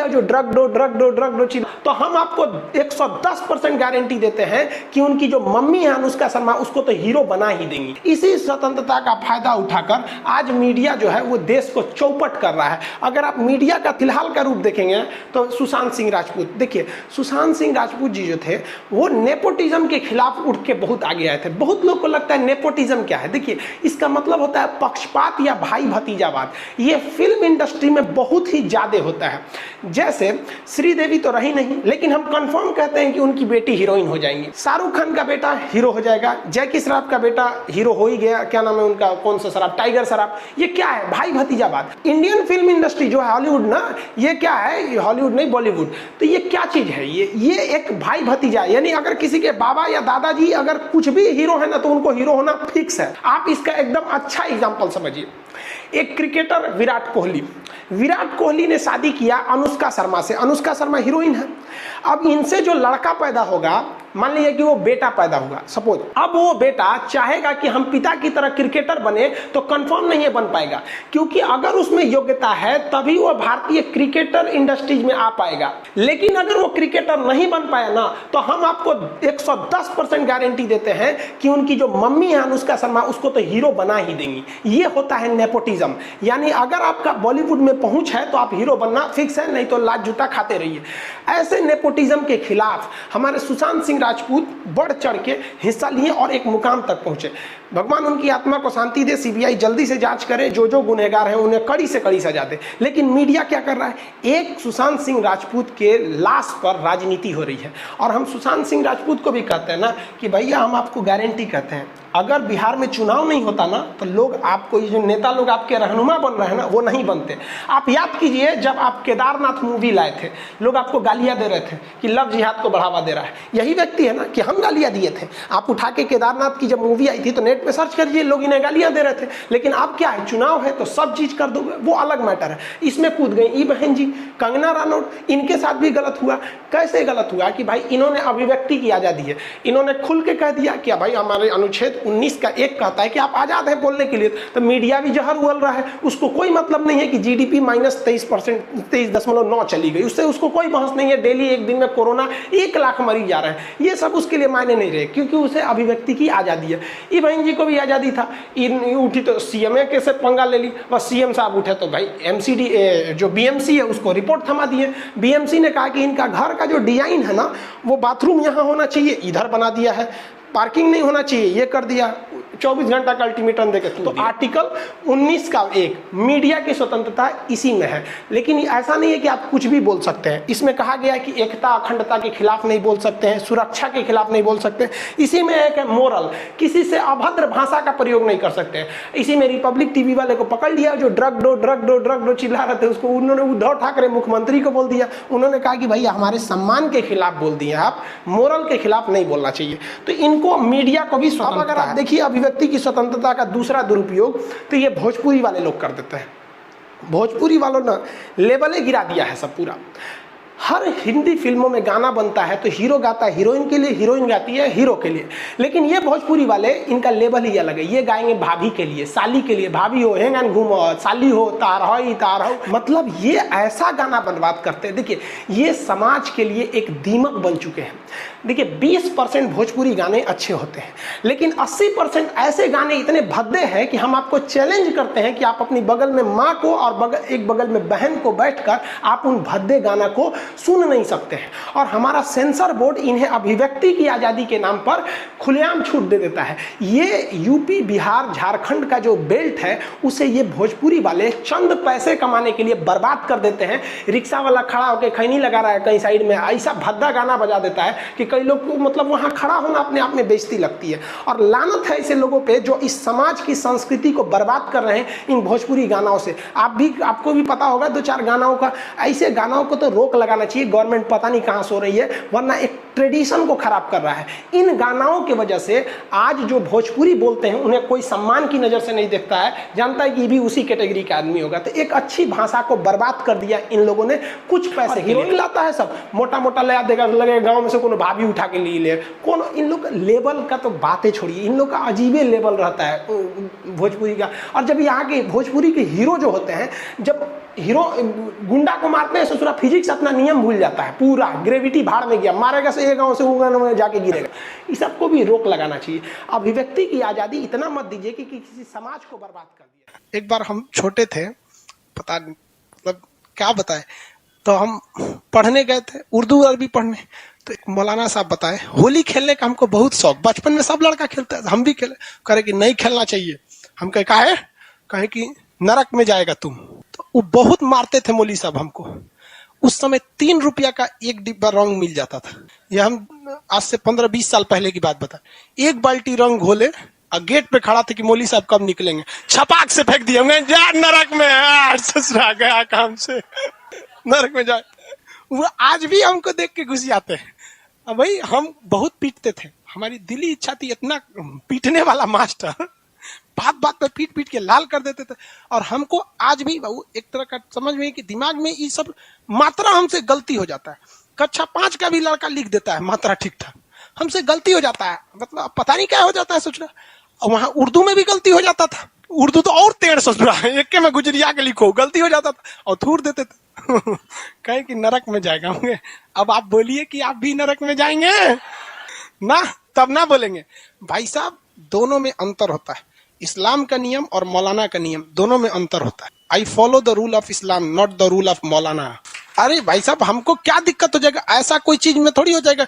दिया जो ड्रग डो ड्रग डो ड्रग डो चीज, तो हम आपको 110% गारंटी देते हैं कि उनकी जो मम्मी है अनुष्का शर्मा उसको तो हीरो बना ही देंगी। इसी स्वतंत्रता का फायदा उठाकर आज मीडिया जो है वो देश को चौपट कर रहा है। अगर आप मीडिया का फिलहाल का रूप देखेंगे तो सुशांत सिंह राजपूत, देखिए सुशांत सिंह राजपूत जी जो थे वो नेपोटिज्म के खिलाफ उठ के बहुत आगे आए थे। बहुत लोग को लगता है नेपोटिज्म क्या है, देखिए इसका मतलब होता है पक्षपात या भाई भतीजावाद। ये फिल्म इंडस्ट्री में बहुत ही ज्यादा होता है। जैसे श्रीदेवी तो रही नहीं, लेकिन हम कंफर्म कहते हैं कि उनकी बेटी हीरोइन हो जाएंगी। शाहरुख खान का बेटा हीरो हो जाएगा, जैकी श्रॉफ का बेटा हीरो हो ही गया, क्या नाम है उनका, कौन सा श्रॉफ, टाइगर श्रॉफ। ये क्या है, भाई भतीजावाद। इंडियन फिल्म इंडस्ट्री जो है हॉलीवुड ना, ये क्या है, हॉलीवुड नहीं बॉलीवुड, तो ये क्या चीज है, ये एक भाई भतीजा, यानी अगर किसी के बाबा या दादाजी अगर कुछ भी हीरो है ना तो उनको हीरो होना फिक्स है। आप इसका एकदम अच्छा एग्जांपल समझिए। एक क्रिकेटर विराट कोहली ने शादी किया अनुष्का शर्मा से। अनुष्का शर्मा हीरोइन है। अब इनसे जो लड़का पैदा होगा, मान लीजिए कि वो बेटा पैदा हुआ सपोज, अब वो बेटा चाहेगा कि हम पिता की तरह क्रिकेटर बने तो कंफर्म नहीं है बन पाएगा, क्योंकि अगर उसमें योग्यता है तभी वो भारतीय क्रिकेटर इंडस्ट्रीज में आ पाएगा। लेकिन अगर वो क्रिकेटर नहीं बन पाया ना तो हम आपको 110% गारंटी देते हैं कि उनकी जो मम्मी है अनुष्का शर्मा उसको तो हीरो बना ही देंगी। ये होता है नेपोटिज्म, यानी अगर आपका बॉलीवुड में पहुंच है तो आप हीरो बनना फिक्स है, नहीं तो लात जूता खाते रहिए। ऐसे नेपोटिज्म के खिलाफ हमारे सुशांत सिंह राजपूत बढ़ चढ़ के हिस्सा लिए और एक मुकाम तक पहुंचे। भगवान उनकी आत्मा को शांति दे, सीबीआई जल्दी से जांच करे, जो गुनहगार हैं उन्हें कड़ी से कड़ी सजा दे। लेकिन मीडिया क्या कर रहा है, एक सुशांत सिंह राजपूत के लाश पर राजनीति हो रही है। और हम सुशांत सिंह राजपूत को भी कहते हैं ना कि भैया हम आपको गारंटी कहते हैं, अगर बिहार में चुनाव नहीं होता ना तो लोग आपको, ये जो नेता लोग आपके रहनुमा बन रहे हैं ना वो नहीं बनते। आप याद कीजिए जब आप केदारनाथ मूवी लाए थे, लोग आपको गालियां दे रहे थे कि लव जिहाद को बढ़ावा दे रहा है। यही व्यक्ति है ना कि हम गालियां दिए थे। आप उठा के केदारनाथ की जब मूवी आई थी तो नेट पे सर्च करिए, लोग इन्हें गालियां दे रहे थे। लेकिन अब क्या है, चुनाव है तो सब चीज कर दोगे, वो अलग मैटर है। इसमें कूद गई ई बहन जी, कंगना रनौत, इनके साथ भी गलत हुआ। कैसे गलत हुआ कि भाई इन्होंने अभिव्यक्ति की आजादी है, इन्होंने खुल के कह दिया कि भाई हमारे अनुच्छेद 19 का 1 कहता है कि आप आजाद हैं बोलने के लिए। तो मीडिया भी जहर उगल रहा है, उसको कोई मतलब नहीं है कि जीडीपी -23%, 23.9 चली गई, उससे उसको कोई बहस नहीं है। डेली एक दिन में कोरोना 1 लाख मरीज जा रहे हैं, ये सब उसके लिए मायने नहीं रहे, क्योंकि उसे अभिव्यक्ति की आजादी है। ई बहन जी को भी आजादी था, उठी तो सीएमए के से पंगा ले ली, बस सीएम साहब उठे तो भाई एमसीडी जो बीएमसी है उसको रिपोर्ट थमा दिए। बीएमसी ने कहा कि इनका घर का जो डिजाइन है ना वो बाथरूम यहाँ होना चाहिए, इधर बना दिया है, पार्किंग नहीं होना चाहिए, ये कर दिया। 24 घंटा का अल्टीमेटम देके तो आर्टिकल 19 का 1 मीडिया की स्वतंत्रता इसी में है। लेकिन ऐसा नहीं है कि आप कुछ भी बोल सकते हैं। इसमें कहा गया है कि एकता अखंडता के खिलाफ नहीं बोल सकते हैं, सुरक्षा के खिलाफ नहीं बोल सकते। इसी में एक मोरल, किसी से अभद्र भाषा का प्रयोग नहीं कर सकते हैं। इसी में रिपब्लिक टीवी वाले को पकड़ लिया जो ड्रग डो चिल्ला रहे थे, उसको उन्होंने उद्धव ठाकरे मुख्यमंत्री को बोल दिया। उन्होंने कहा कि भाई हमारे सम्मान के खिलाफ बोल दिए आप, मोरल के खिलाफ नहीं बोलना चाहिए। तो इनको मीडिया को भी स्वतंत्रता। अगर आप देखिए अभिव्यक्ति की स्वतंत्रता का दूसरा दुरुपयोग तो ये भोजपुरी वाले लोग कर देते हैं। भोजपुरी वालों ने लेबले गिरा दिया है सब पूरा। हर हिंदी फिल्मों में गाना बनता है तो हीरो गाता है हीरोइन के लिए, हीरोइन गाती है हीरो के लिए। लेकिन ये भोजपुरी वाले, इनका लेवल ही अलग है। ये गाएंगे भाभी के लिए, साली के लिए, भाभी हो हेंगन घूमो, साली हो तार हो, मतलब ये ऐसा गाना बर्बाद करते हैं। देखिए ये समाज के लिए एक दीमक बन चुके हैं। देखिए 20% भोजपुरी गाने अच्छे होते हैं, लेकिन 80% ऐसे गाने इतने भद्दे हैं कि हम आपको चैलेंज करते हैं कि आप अपनी बगल में माँ को और एक बगल में बहन को बैठकर आप उन भद्दे गाना को सुन नहीं सकते हैं। और हमारा सेंसर बोर्ड इन्हें अभिव्यक्ति की आज़ादी के नाम पर खुलेआम छूट दे देता है। ये यूपी, बिहार, झारखंड का जो बेल्ट है उसे ये भोजपुरी वाले चंद पैसे कमाने के लिए बर्बाद कर देते हैं। रिक्शा वाला खड़ा होकर खैनी लगा रहा है कहीं साइड में, ऐसा भद्दा गाना बजा देता है कि कई लोग को मतलब वहाँ खड़ा होना अपने आप में बेइज्जती लगती है। और लानत है ऐसे लोगों पे जो इस समाज की संस्कृति को बर्बाद कर रहे हैं इन भोजपुरी गानों से। आपको भी पता होगा 2-4 गानों का, ऐसे गानों को तो रोक लगाना चाहिए। गवर्नमेंट पता नहीं कहाँ सो रही है, वरना एक ट्रेडिशन को खराब कर रहा है। इन गानों की वजह से आज जो भोजपुरी बोलते हैं उन्हें कोई सम्मान की नज़र से नहीं देखता है, जानता है कि भी उसी कैटेगरी का आदमी होगा। तो एक अच्छी भाषा को बर्बाद कर दिया इन लोगों ने कुछ पैसे। हीरोइन लाता है सब, मोटा मोटा लगा देगा, लगे गाँव में से कोनो भाभी उठा के ले कौन। इन लोग लेवल का तो बातें छोड़िए, इन लोग का अजीबे लेवल रहता है भोजपुरी का। और जब यहाँ के भोजपुरी के हीरो जो होते हैं, जब हीरो गुंडा को मारते हैं ससुरा फिजिक्स अपना नियम भूल जाता है, पूरा ग्रेविटी भाड़ में गया, मारेगा से एक गांव से वो गांव में जाके गिरेगा। इस सबको भी रोक लगाना चाहिए। अभिव्यक्ति की आजादी इतना मत दीजिए कि किसी समाज को बर्बाद कर दिया। एक बार हम छोटे थे, पता मतलब क्या बताए, तो हम पढ़ने गए थे उर्दू अरबी पढ़ने, तो एक मौलाना साहब बताए होली खेलने का हमको बहुत शौक, बचपन में सब लड़का खेलता है, हम भी खेले, करे कि नहीं खेलना चाहिए। हम कहे कि नरक में जाएगा तुम। तो वो बहुत मारते थे मौली साहब हमको। उस समय 3 रुपया का एक डिब्बा रंग मिल जाता था। ये हम आज से 15-20 साल पहले की बात बता। एक बाल्टी रंग घोले और गेट पे खड़ा था कि मौली साहब कब निकलेंगे, छपाक से फेंक दिया, जा नरक में, ससुरा गया काम से, नरक में जाए। वो आज भी हमको देख के घुस जाते हैं। भाई हम बहुत पीटते थे, हमारी दिली इच्छा थी इतना पीटने वाला मास्टर, बात बात पे पीट पीट के लाल कर देते थे। और हमको आज भी एक तरह का समझ में कि दिमाग में ये सब मात्रा हमसे गलती हो जाता है। कक्षा 5 का भी लड़का लिख देता है मात्रा ठीक ठाक, हमसे गलती हो जाता है, मतलब पता नहीं क्या हो जाता है सोच रहा। और वहां उर्दू में भी गलती हो जाता था, उर्दू तो और टेढ़ सोच रहा है, एक के में गुजरिया के लिखो, गलती हो जाता था और थूर देते थे। कहे कि नरक में जाएगा होंगे। अब आप बोलिए कि आप भी नरक में जाएंगे ना, तब ना बोलेंगे। भाई साहब दोनों में अंतर होता है, इस्लाम का नियम और मौलाना का नियम, दोनों में अंतर होता है। I follow the rule of Islam not the rule of मौलाना। अरे भाई साहब हमको क्या दिक्कत हो जाएगा, ऐसा कोई चीज में थोड़ी हो जाएगा,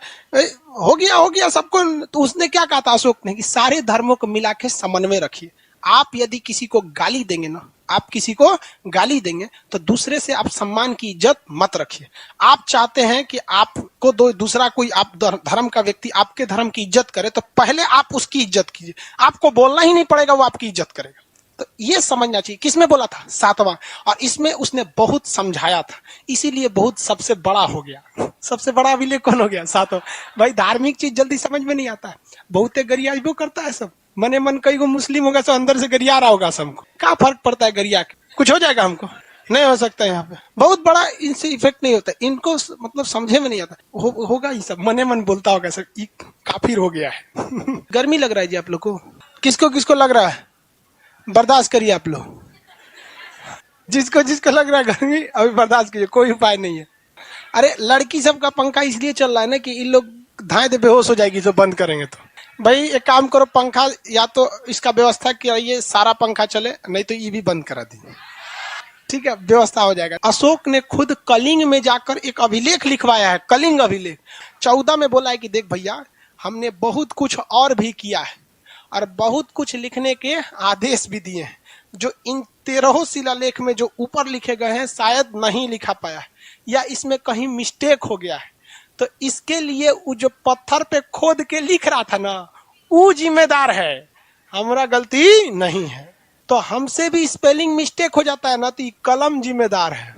हो गया सबको। तो उसने क्या कहा था अशोक ने कि सारे धर्मों को मिला के समन्वय रखिए। आप यदि किसी को गाली देंगे ना, आप किसी को गाली देंगे तो दूसरे से आप सम्मान की इज्जत मत रखिए। आप चाहते हैं कि आपको दूसरा कोई आप धर्म का व्यक्ति आपके धर्म की इज्जत करे तो पहले आप उसकी इज्जत कीजिए, आपको बोलना ही नहीं पड़ेगा, वो आपकी इज्जत करेगा। तो ये समझना चाहिए। किसमें बोला था? 7वां। और इसमें उसने बहुत समझाया था, इसीलिए बहुत सबसे बड़ा हो गया। सबसे बड़ा अभिलेख कौन हो गया? 7वां। भाई धार्मिक चीज जल्दी समझ में नहीं आता है, बहुते गरियाबो करता है सब, मने मन कई को मुस्लिम होगा तो अंदर से गरिया रहा होगा सबको, क्या फर्क पड़ता है गरिया के, कुछ हो जाएगा हमको नहीं हो सकता। यहाँ पे बहुत बड़ा इनसे इफेक्ट नहीं होता, इनको मतलब समझे में नहीं आता, होगा ही सब, मने मन बोलता होगा सर, काफिर हो गया है। गर्मी लग रहा है जी आप लोग को? किसको किसको लग रहा है? बर्दाश्त करिए आप लोग, जिसको जिसको लग रहा है गर्मी अभी बर्दाश्त कीजिए, कोई उपाय नहीं है। अरे लड़की सब का पंखा इसलिए चल रहा है ना कि इन लोग धाए दे बेहोश हो जाएगी जो बंद करेंगे। तो भाई एक काम करो, पंखा या तो इसका व्यवस्था किया, सारा पंखा चले, नहीं तो ये भी बंद करा दी, ठीक है, व्यवस्था हो जाएगा। अशोक ने खुद कलिंग में जाकर एक अभिलेख लिखवाया है, कलिंग अभिलेख। 14 में बोला है कि देख भैया हमने बहुत कुछ और भी किया है और बहुत कुछ लिखने के आदेश भी दिए हैं, जो इन 13 शिलालेख में जो ऊपर लिखे गए हैं शायद नहीं लिखा पाया है या इसमें कहीं मिस्टेक हो गया है। तो इसके लिए वो जो पत्थर पे खोद के लिख रहा था ना, वो जिम्मेदार है, हमारा गलती नहीं है। तो हमसे भी स्पेलिंग मिस्टेक हो जाता है ना, तो कलम जिम्मेदार है,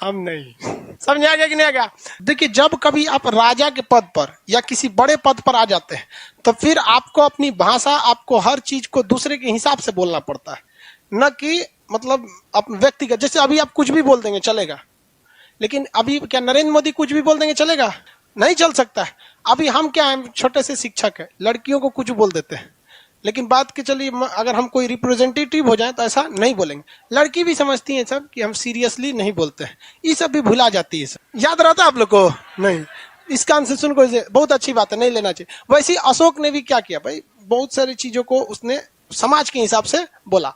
हम नहीं। समझ आ गया कि नहीं आ गया? देखिए जब कभी आप राजा के पद पर या किसी बड़े पद पर आ जाते हैं तो फिर आपको अपनी भाषा, आपको हर चीज को दूसरे के हिसाब से बोलना पड़ता है, न कि मतलब अपने व्यक्तिगत। जैसे अभी आप कुछ भी बोल देंगे चलेगा, लेकिन अभी क्या नरेंद्र मोदी कुछ भी बोल देंगे चलेगा? नहीं चल सकता है। अभी हम क्या है, छोटे से शिक्षक है, लड़कियों को कुछ बोल देते हैं, लेकिन बात के चलिए अगर हम कोई रिप्रेजेंटेटिव हो जाए तो ऐसा नहीं बोलेंगे। लड़की भी समझती है सब कि हम सीरियसली नहीं बोलते हैं, ये सब भी भुला जाती है। सब याद रहता है आप लोग को? नहीं, इसका आंसर सुन को बहुत अच्छी बात है, नहीं लेना चाहिए। वैसे अशोक ने भी क्या किया भाई, बहुत सारी चीजों को उसने समाज के हिसाब से बोला।